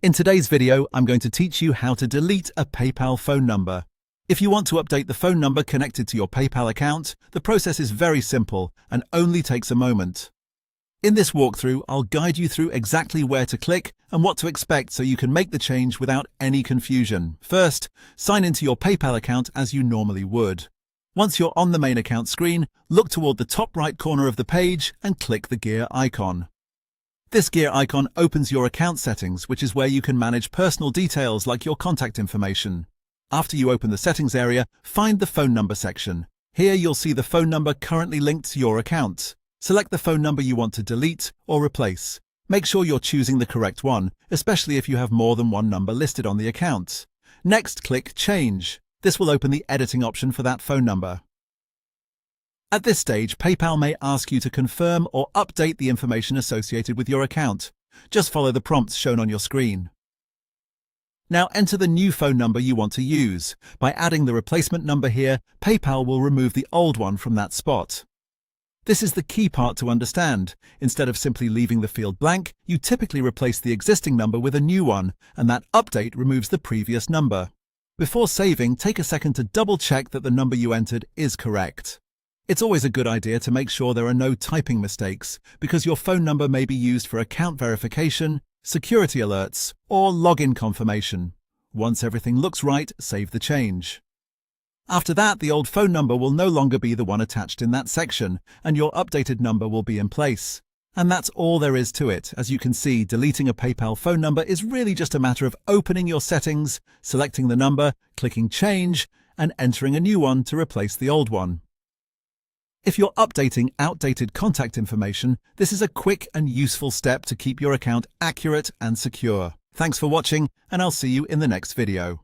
In today's video, I'm going to teach you how to delete a PayPal phone number. If you want to update the phone number connected to your PayPal account, the process is very simple and only takes a moment. In this walkthrough, I'll guide you through exactly where to click and what to expect so you can make the change without any confusion. First, sign into your PayPal account as you normally would. Once you're on the main account screen, look toward the top right corner of the page and click the gear icon. This gear icon opens your account settings, which is where you can manage personal details like your contact information. After you open the settings area, find the phone number section. Here you'll see the phone number currently linked to your account. Select the phone number you want to delete or replace. Make sure you're choosing the correct one, especially if you have more than one number listed on the account. Next, click Change. This will open the editing option for that phone number. At this stage, PayPal may ask you to confirm or update the information associated with your account. Just follow the prompts shown on your screen. Now enter the new phone number you want to use. By adding the replacement number here, PayPal will remove the old one from that spot. This is the key part to understand. Instead of simply leaving the field blank, you typically replace the existing number with a new one, and that update removes the previous number. Before saving, take a second to double-check that the number you entered is correct. It's always a good idea to make sure there are no typing mistakes, because your phone number may be used for account verification, security alerts, or login confirmation. Once everything looks right, save the change. After that, the old phone number will no longer be the one attached in that section, and your updated number will be in place. And that's all there is to it. As you can see, deleting a PayPal phone number is really just a matter of opening your settings, selecting the number, clicking Change, and entering a new one to replace the old one. If you're updating outdated contact information, this is a quick and useful step to keep your account accurate and secure. Thanks for watching, and I'll see you in the next video.